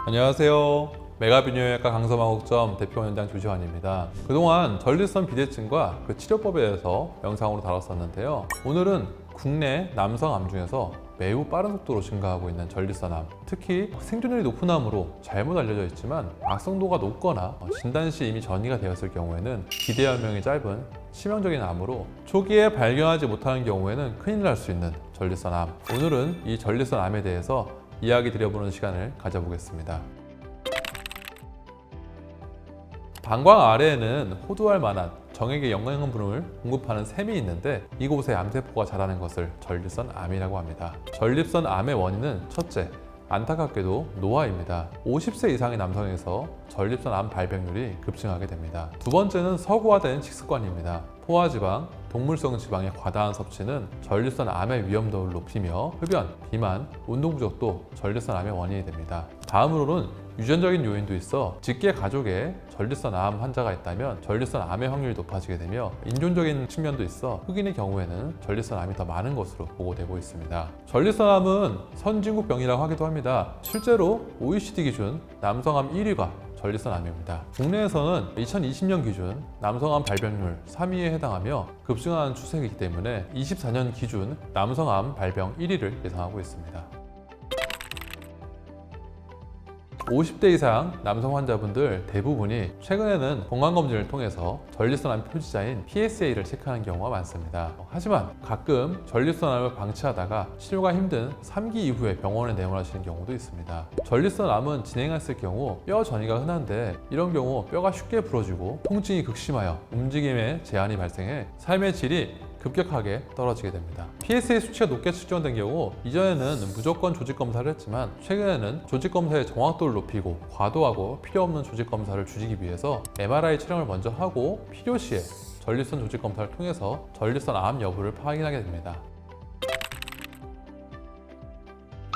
안녕하세요. 메가비뇨기과 강서마곡점 대표원장 조시환입니다. 그동안 전립선 비대증과 그 치료법에 대해서 영상으로 다뤘었는데요. 오늘은 국내 남성 암 중에서 매우 빠른 속도로 증가하고 있는 전립선암, 특히 생존율이 높은 암으로 잘못 알려져 있지만 악성도가 높거나 진단 시 이미 전이가 되었을 경우에는 기대 연명이 짧은 치명적인 암으로 초기에 발견하지 못하는 경우에는 큰일 날 수 있는 전립선암. 오늘은 이 전립선암에 대해서 이야기 드려보는 시간을 가져보겠습니다. 방광 아래에는 호두알 만한 정액의 영양분을 공급하는 샘이 있는데 이곳에 암세포가 자라는 것을 전립선암이라고 합니다. 전립선암의 원인은 첫째, 안타깝게도 노화입니다. 50세 이상의 남성에서 전립선암 발병률이 급증하게 됩니다. 두 번째는 서구화된 식습관입니다. 포화지방, 동물성 지방의 과다한 섭취는 전립선암의 위험도를 높이며 흡연, 비만, 운동 부족도 전립선암의 원인이 됩니다. 다음으로는 유전적인 요인도 있어 직계 가족에 전립선암 환자가 있다면 전립선암의 확률이 높아지게 되며 인종적인 측면도 있어 흑인의 경우에는 전립선암이 더 많은 것으로 보고되고 있습니다. 전립선암은 선진국병이라고 하기도 합니다. 실제로 OECD 기준 남성암 1위가 전립선암입니다. 국내에서는 2020년 기준 남성암 발병률 3위에 해당하며 급증하는 추세이기 때문에 24년 기준 남성암 발병 1위를 예상하고 있습니다. 50대 이상 남성 환자분들 대부분이 최근에는 건강검진을 통해서 전립선암 표지자인 PSA를 체크하는 경우가 많습니다. 하지만 가끔 전립선암을 방치하다가 치료가 힘든 3기 이후에 병원에 내원하시는 경우도 있습니다. 전립선암은 진행했을 경우 뼈 전이가 흔한데 이런 경우 뼈가 쉽게 부러지고 통증이 극심하여 움직임에 제한이 발생해 삶의 질이 급격하게 떨어지게 됩니다. PSA 수치가 높게 측정된 경우 이전에는 무조건 조직검사를 했지만 최근에는 조직검사의 정확도를 높이고 과도하고 필요없는 조직검사를 줄이기 위해서 MRI 촬영을 먼저 하고 필요시에 전립선 조직검사를 통해서 전립선암 여부를 확인하게 됩니다.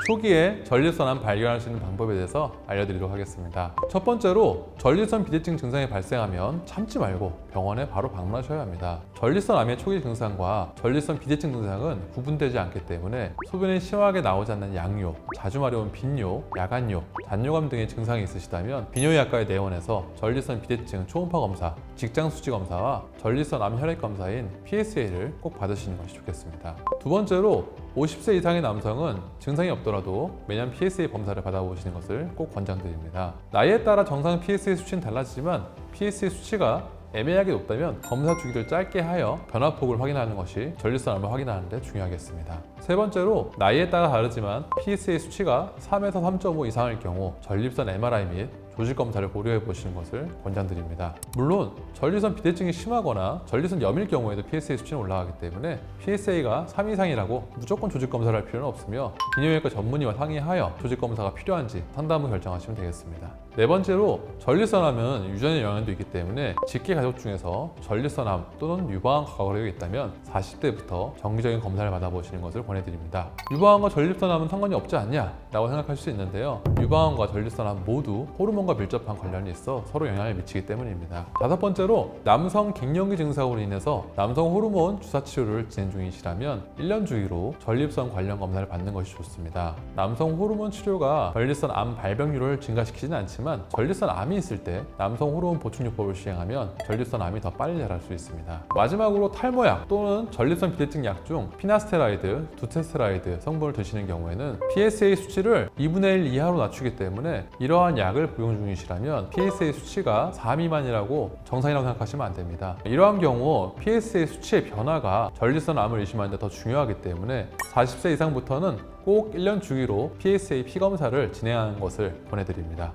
초기에 전립선암 발견할 수 있는 방법에 대해서 알려드리도록 하겠습니다. 첫 번째로 전립선 비대증 증상이 발생하면 참지 말고 병원에 바로 방문하셔야 합니다. 전립선암의 초기 증상과 전립선 비대증 증상은 구분되지 않기 때문에 소변이 심하게 나오지 않는 양요, 자주 마려운 빈뇨, 야간뇨, 잔뇨감 등의 증상이 있으시다면 비뇨기과에 내원해서 전립선 비대증 초음파 검사, 직장 수치 검사와 전립선암 혈액 검사인 PSA를 꼭 받으시는 것이 좋겠습니다. 두 번째로 50세 이상의 남성은 증상이 없더라도 매년 PSA 검사를 받아보시는 것을 꼭 권장드립니다. 나이에 따라 정상 PSA 수치는 달라지지만 PSA 수치가 애매하게 높다면 검사 주기를 짧게 하여 변화폭을 확인하는 것이 전립선암을 확인하는 데 중요하겠습니다. 세 번째로 나이에 따라 다르지만 PSA 수치가 3에서 3.5 이상일 경우 전립선 MRI 및 조직 검사를 고려해 보시는 것을 권장드립니다. 물론 전립선 비대증이 심하거나 전립선 염일 경우에도 PSA 수치는 올라가기 때문에 PSA가 3 이상이라고 무조건 조직 검사를 할 필요는 없으며 비뇨기과 전문의와 상의하여 조직 검사가 필요한지 상담 후 결정하시면 되겠습니다. 네 번째로 전립선암은 유전의 영향도 있기 때문에 직계 가족 중에서 전립선암 또는 유방암 과거력이 있다면 40대부터 정기적인 검사를 받아보시는 것을 권해드립니다. 유방암과 전립선암은 상관이 없지 않냐? 라고 생각하실 수 있는데요. 유방암과 전립선암 모두 호르몬과 밀접한 관련이 있어 서로 영향을 미치기 때문입니다. 다섯 번째로 남성 갱년기 증상으로 인해서 남성 호르몬 주사 치료를 진행 중이시라면 1년 주기로 전립선 관련 검사를 받는 것이 좋습니다. 남성 호르몬 치료가 전립선암 발병률을 증가시키지는 않지만 전립선암이 있을 때 남성 호르몬 보충요법을 시행하면 전립선암이 더 빨리 자랄 수 있습니다. 마지막으로 탈모약 또는 전립선 비대증 약 중 피나스테라이드, 두테스테라이드 성분을 드시는 경우에는 PSA 수치를 2분의 1 이하로 낮추기 때문에 이러한 약을 복용 중이시라면 PSA 수치가 4 미만이라고 정상이라고 생각하시면 안 됩니다. 이러한 경우 PSA 수치의 변화가 전립선암을 의심하는 데 더 중요하기 때문에 40세 이상부터는 꼭 1년 주기로 PSA 피검사를 진행하는 것을 권해드립니다.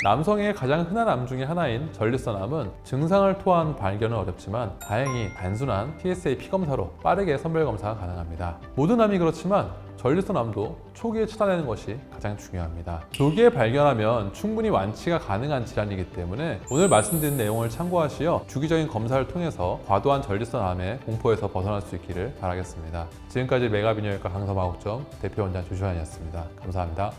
남성의 가장 흔한 암 중에 하나인 전립선암은 증상을 토한 발견은 어렵지만 다행히 단순한 PSA 피검사로 빠르게 선별 검사가 가능합니다. 모든 암이 그렇지만 전립선암도 초기에 찾아내는 것이 가장 중요합니다. 조기에 발견하면 충분히 완치가 가능한 질환이기 때문에 오늘 말씀드린 내용을 참고하시어 주기적인 검사를 통해서 과도한 전립선암의 공포에서 벗어날 수 있기를 바라겠습니다. 지금까지 메가비뇨기과 강서마곡점 대표원장 조시환이었습니다. 감사합니다.